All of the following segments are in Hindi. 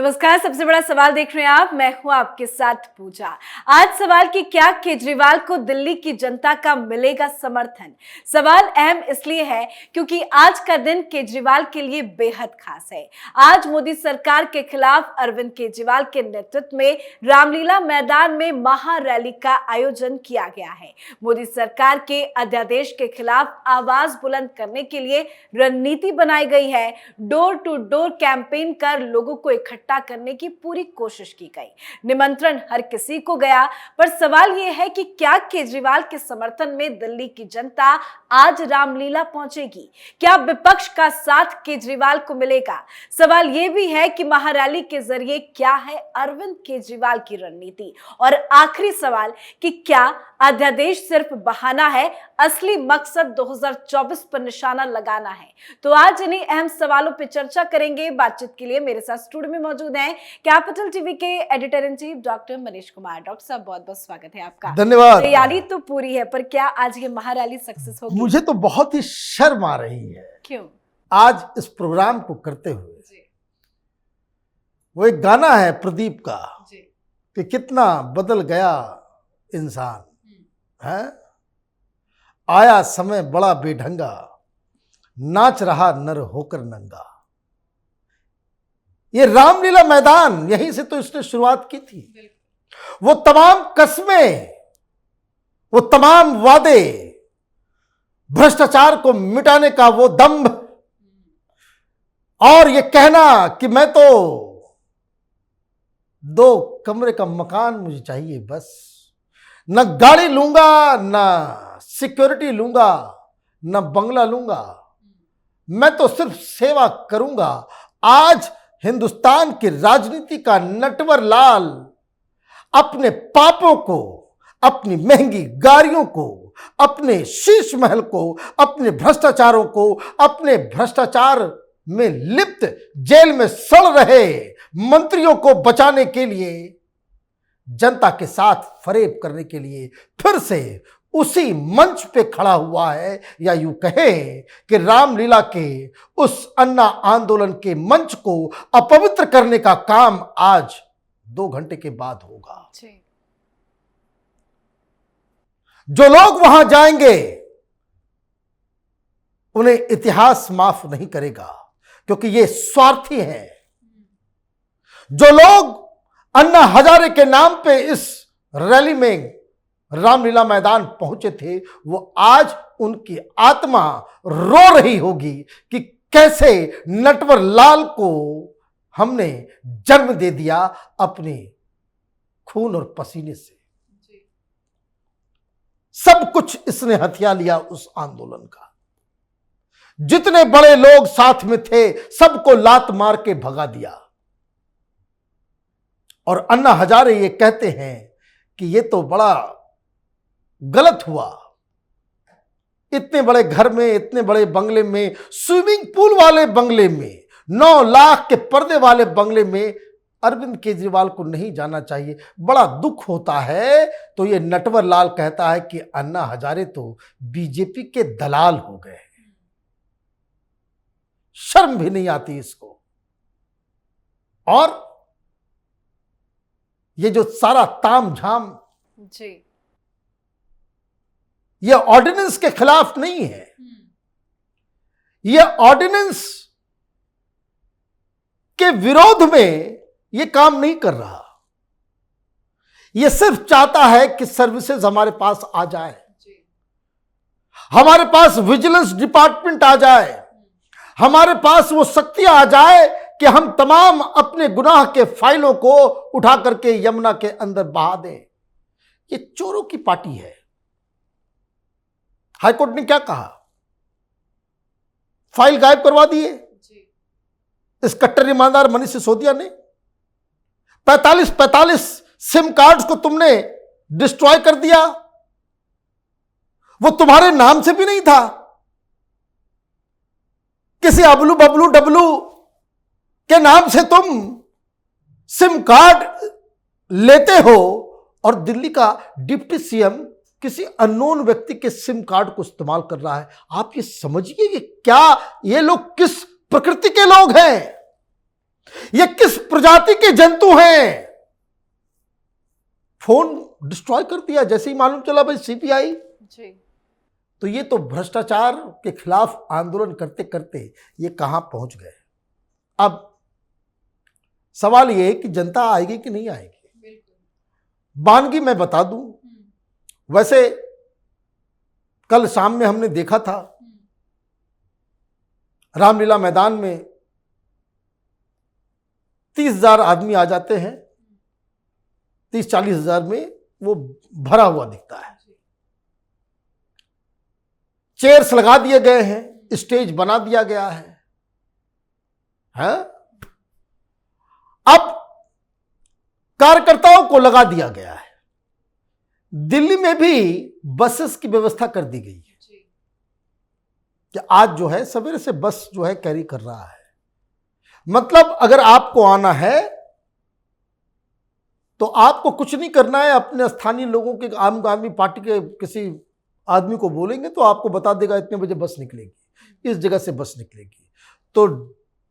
नमस्कार। सबसे बड़ा सवाल देख रहे हैं आप, मैं हूं आपके साथ पूजा। आज सवाल कि क्या केजरीवाल को दिल्ली की जनता का मिलेगा समर्थन। सवाल अहम इसलिए है क्योंकि आज का दिन केजरीवाल के लिए बेहद खास है। आज मोदी सरकार के खिलाफ अरविंद केजरीवाल के नेतृत्व में रामलीला मैदान में महा रैली का आयोजन किया गया है। मोदी सरकार के अध्यादेश के खिलाफ आवाज बुलंद करने के लिए रणनीति बनाई गई है। डोर टू डोर कैंपेन कर लोगों को इकट्ठा करने की पूरी कोशिश की गई। निमंत्रण हर किसी को गया, पर सवाल यह है कि क्या केजरीवाल के समर्थन में दिल्ली की जनता आज रामलीला पहुंचेगी? क्या विपक्ष का साथ केजरीवाल को मिलेगा? सवाल यह भी है कि महारैली के जरिए क्या है अरविंद केजरीवाल की रणनीति? और आखिरी सवाल कि क्या अध्यादेश सिर्फ बहाना है, असली मकसद 2024 पर निशाना लगाना है? तो आज इन्हीं अहम सवालों पर चर्चा करेंगे। बातचीत के लिए मेरे साथ स्टूडियो में मौजूद हैं कैपिटल टीवी के editor in chief doctor Manish Kumar. Doctor साहब, बहुत बहुत स्वागत है आपका। धन्यवाद। तैयारी तो पूरी है, पर क्या आज ये महारैली सक्सेस होगी? मुझे तो बहुत ही शर्म आ रही है। क्यों? आज इस प्रोग्राम को करते हुए वो एक गाना है प्रदीप का कि कितना बदल गया इंसान है, आया समय बड़ा बेढंगा, नाच रहा नर होकर नंगा। ये रामलीला मैदान, यहीं से तो इसने शुरुआत की थी। वो तमाम कस्में, वो तमाम वादे, भ्रष्टाचार को मिटाने का वो दंभ, और ये कहना कि मैं तो 2 कमरे का मकान मुझे चाहिए बस, न गाड़ी लूंगा, न सिक्योरिटी लूंगा, न बंगला लूंगा, मैं तो सिर्फ सेवा करूंगा। आज हिंदुस्तान की राजनीति का नटवर लाल अपने पापों को, अपनी महंगी गाड़ियों को, अपने शीश महल को, अपने भ्रष्टाचारों को, अपने भ्रष्टाचार में लिप्त जेल में सड़ रहे मंत्रियों को बचाने के लिए, जनता के साथ फरेब करने के लिए फिर से उसी मंच पे खड़ा हुआ है, या यूं कहे कि रामलीला के उस अन्ना आंदोलन के मंच को अपवित्र करने का काम आज 2 घंटे के बाद होगा। जो लोग वहां जाएंगे उन्हें इतिहास माफ नहीं करेगा, क्योंकि ये स्वार्थी हैं। जो लोग अन्ना हजारे के नाम पे इस रैली में रामलीला मैदान पहुंचे थे, वो आज उनकी आत्मा रो रही होगी कि कैसे नटवर लाल को हमने जन्म दे दिया अपने खून और पसीने से। सब कुछ इसने हथिया लिया उस आंदोलन का। जितने बड़े लोग साथ में थे सबको लात मार के भगा दिया। और अन्ना हजारे ये कहते हैं कि ये तो बड़ा गलत हुआ, इतने बड़े घर में, इतने बड़े बंगले में, स्विमिंग पूल वाले बंगले में, 9 लाख के पर्दे वाले बंगले में अरविंद केजरीवाल को नहीं जाना चाहिए। बड़ा दुख होता है। तो ये नटवर लाल कहता है कि अन्ना हजारे तो बीजेपी के दलाल हो गए। शर्म भी नहीं आती इसको। और ये जो सारा तामझाम जी, ये ऑर्डिनेंस के खिलाफ नहीं है। ये ऑर्डिनेंस के विरोध में ये काम नहीं कर रहा। ये सिर्फ चाहता है कि सर्विसेज हमारे पास आ जाए, हमारे पास विजिलेंस डिपार्टमेंट आ जाए, हमारे पास वो शक्तियां आ जाए कि हम तमाम अपने गुनाह के फाइलों को उठा करके यमुना के अंदर बहा दें। ये चोरों की पार्टी है। हाईकोर्ट ने क्या कहा? फाइल गायब करवा दिए इस कट्टर ईमानदार मनीष सिसोदिया ने। 45 सिम कार्ड्स को तुमने डिस्ट्रॉय कर दिया। वो तुम्हारे नाम से भी नहीं था, किसी अबलू बबलू डबलू के नाम से तुम सिम कार्ड लेते हो, और दिल्ली का डिप्टी सीएम किसी अननोन व्यक्ति के सिम कार्ड को इस्तेमाल कर रहा है। आप ये समझिए कि क्या ये लोग किस प्रकृति के लोग हैं। ये किस प्रजाति के जंतु हैं? फोन डिस्ट्रॉय कर दिया जैसे ही मालूम चला भाई सीपीआई जी। तो ये तो भ्रष्टाचार के खिलाफ आंदोलन करते करते ये कहां पहुंच गए। अब सवाल ये है कि जनता आएगी कि नहीं आएगी। बानगी मैं बता दूं, वैसे कल शाम में हमने देखा था रामलीला मैदान में 30,000 आदमी आ जाते हैं, 30-40,000 में वो भरा हुआ दिखता है। चेयर्स लगा दिए गए हैं, स्टेज बना दिया गया है? अब कार्यकर्ताओं को लगा दिया गया है। दिल्ली में भी बसेस की व्यवस्था कर दी गई है कि आज जो है सवेरे से बस जो है कैरी कर रहा है। मतलब अगर आपको आना है तो आपको कुछ नहीं करना है, अपने स्थानीय लोगों के, आम आदमी पार्टी के किसी आदमी को बोलेंगे तो आपको बता देगा इतने बजे बस निकलेगी, इस जगह से बस निकलेगी। तो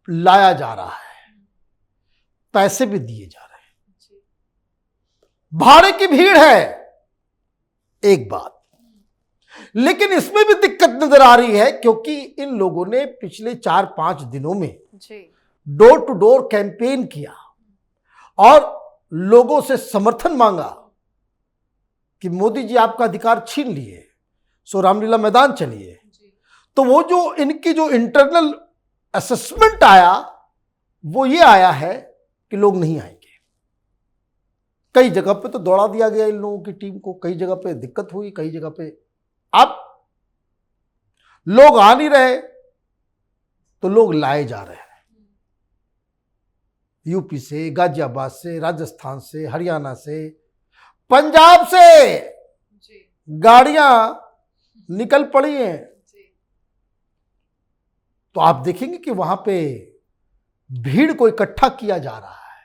लाया जा रहा है, पैसे भी दिए जा रहे हैं, भाड़े की भीड़ है एक बात। लेकिन इसमें भी दिक्कत नजर आ रही है क्योंकि इन लोगों ने पिछले 4-5 दिनों में डोर टू डोर कैंपेन किया और लोगों से समर्थन मांगा कि मोदी जी आपका अधिकार छीन लिए, सो रामलीला मैदान चलिए। तो वो जो इनकी जो इंटरनल असेसमेंट आया वो ये आया है कि लोग नहीं आएंगे। कई जगह पे तो दौड़ा दिया गया इन लोगों की टीम को, कई जगह पे दिक्कत हुई, कई जगह पे अब लोग आ नहीं रहे तो लोग लाए जा रहे हैं। यूपी से, गाजियाबाद से, राजस्थान से, हरियाणा से, पंजाब से गाड़ियां निकल पड़ी हैं। तो आप देखेंगे कि वहां पे भीड़ को इकट्ठा किया जा रहा है।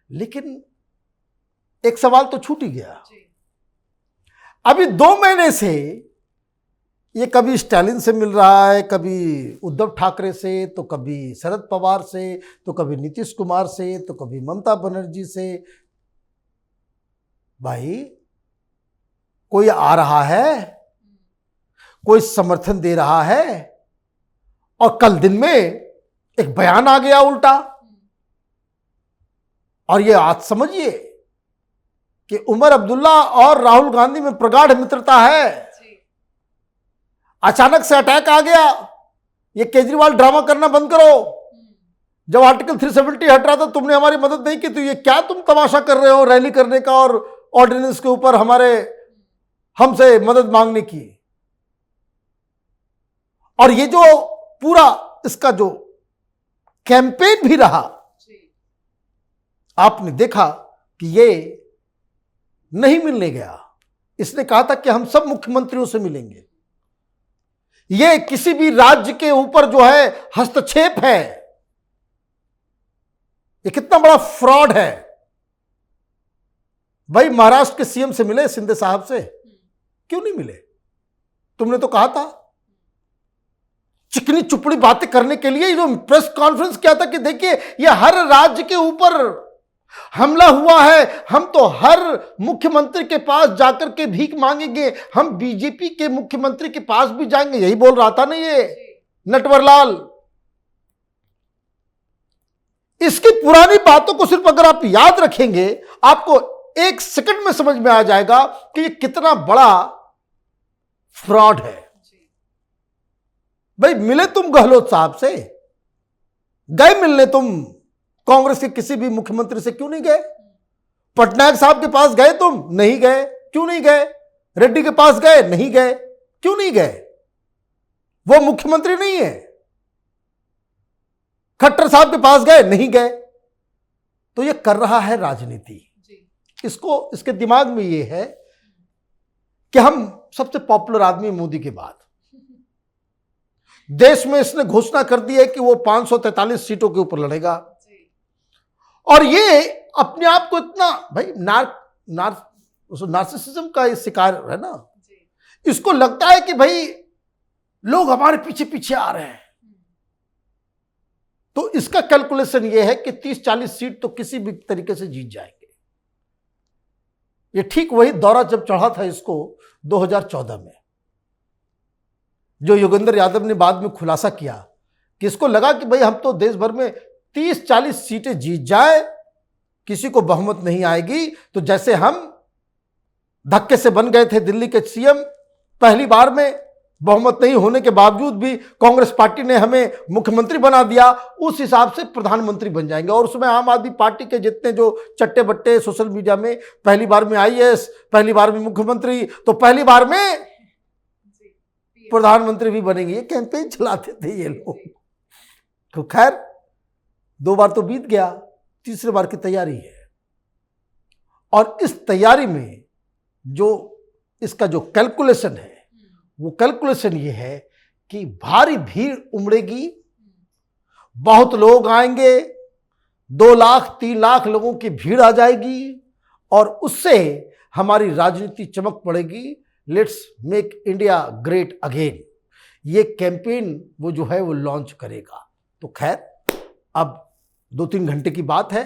लेकिन एक सवाल तो छूट ही गया। अभी 2 महीने से ये कभी स्टालिन से मिल रहा है, कभी उद्धव ठाकरे से, तो कभी शरद पवार से, तो कभी नीतीश कुमार से, तो कभी ममता बनर्जी से। भाई कोई आ रहा है, कोई समर्थन दे रहा है, और कल दिन में एक बयान आ गया उल्टा। और ये आज समझिए कि उमर अब्दुल्ला और राहुल गांधी में प्रगाढ़ मित्रता है। अचानक से अटैक आ गया, ये केजरीवाल ड्रामा करना बंद करो। जब आर्टिकल 370 हट रहा था तुमने हमारी मदद नहीं की, तो ये क्या तुम तमाशा कर रहे हो रैली करने का और ऑर्डिनेंस के ऊपर हमसे मदद मांगने की। और ये जो पूरा इसका जो कैंपेन भी रहा, आपने देखा कि ये नहीं मिलने गया। इसने कहा था कि हम सब मुख्यमंत्रियों से मिलेंगे। ये किसी भी राज्य के ऊपर जो है हस्तक्षेप है। ये कितना बड़ा फ्रॉड है। भाई महाराष्ट्र के सीएम से मिले, शिंदे साहब से, क्यों नहीं मिले? तुमने तो कहा था। चिकनी चुपड़ी बातें करने के लिए जो प्रेस कॉन्फ्रेंस किया था कि देखिए ये हर राज्य के ऊपर हमला हुआ है, हम तो हर मुख्यमंत्री के पास जाकर के भीख मांगेंगे, हम बीजेपी के मुख्यमंत्री के पास भी जाएंगे, यही बोल रहा था ना ये नटवरलाल। इसकी पुरानी बातों को सिर्फ अगर आप याद रखेंगे, आपको 1 सेकंड में समझ में आ जाएगा कि ये कितना बड़ा फ्रॉड है। भाई मिले तुम गहलोत साहब से, गए मिलने तुम कांग्रेस के किसी भी मुख्यमंत्री से क्यों नहीं गए? पटनायक साहब के पास गए तुम? नहीं गए। क्यों नहीं गए? रेड्डी के पास गए? नहीं गए। क्यों नहीं गए? वो मुख्यमंत्री नहीं है। खट्टर साहब के पास गए? नहीं गए। तो ये कर रहा है राजनीति। इसको, इसके दिमाग में ये है कि हम सबसे पॉपुलर आदमी मोदी के बाद। देश में इसने घोषणा कर दी है कि वो 543 सीटों के ऊपर लड़ेगा। और ये अपने आप को इतना, भाई नार्सिसिज्म का ये शिकार है ना। इसको लगता है कि भाई लोग हमारे पीछे पीछे आ रहे हैं, तो इसका कैलकुलेशन यह है कि 30-40 सीट तो किसी भी तरीके से जीत जाएंगे। ये ठीक वही दौरा जब चढ़ा था इसको 2014 में, जो योगेंद्र यादव ने बाद में खुलासा किया कि इसको लगा कि भाई हम तो देश भर में 30-40 सीटें जीत जाए, किसी को बहुमत नहीं आएगी। तो जैसे हम धक्के से बन गए थे दिल्ली के सीएम, पहली बार में बहुमत नहीं होने के बावजूद भी कांग्रेस पार्टी ने हमें मुख्यमंत्री बना दिया, उस हिसाब से प्रधानमंत्री बन जाएंगे। और उसमें आम आदमी पार्टी के जितने जो चट्टे बट्टे सोशल मीडिया में पहली बार में आईएएस, पहली बार में मुख्यमंत्री, तो पहली बार में प्रधानमंत्री भी बनेंगे, ये कैंपेन चलाते थे ये लोग। तो खैर 2 बार तो बीत गया, तीसरे बार की तैयारी है। और इस तैयारी में जो इसका जो कैलकुलेशन है, वो कैलकुलेशन ये है कि भारी भीड़ उमड़ेगी, बहुत लोग आएंगे, 2 लाख 3 लाख लोगों की भीड़ आ जाएगी और उससे हमारी राजनीति चमक पड़ेगी। Let's make India great again, ये कैंपेन वो जो है वो लॉन्च करेगा। तो खैर अब 2-3 घंटे की बात है,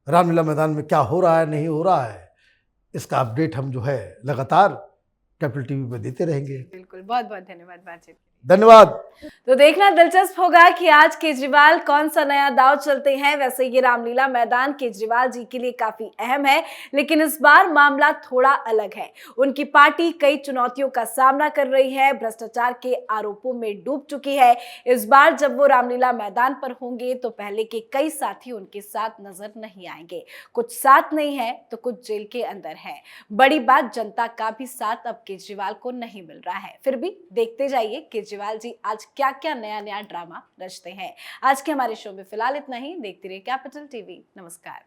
रामलीला मैदान में क्या हो रहा है नहीं हो रहा है, इसका अपडेट हम जो है लगातार कैपिटल टीवी पे देते रहेंगे। बिल्कुल, बहुत बहुत धन्यवाद बातचीत। धन्यवाद। तो देखना दिलचस्प होगा कि आज केजरीवाल कौन सा नया दाव चलते हैं। वैसे ये रामलीला मैदान केजरीवाल जी के लिए काफी अहम है, लेकिन इस बार मामला थोड़ा अलग है। उनकी पार्टी कई चुनौतियों का सामना कर रही है, भ्रष्टाचार के आरोपों में डूब चुकी है। इस बार जब वो रामलीला मैदान पर होंगे तो पहले के कई साथी उनके साथ नजर नहीं आएंगे। कुछ साथ नहीं है तो कुछ जेल के अंदर है। बड़ी बात, जनता का भी साथ अब केजरीवाल को नहीं मिल रहा है। फिर भी देखते जाइए केजरीवाल जी आज क्या क्या नया नया ड्रामा रचते हैं। आज के हमारे शो में फिलहाल इतना ही। देखते रहिए कैपिटल टीवी। नमस्कार।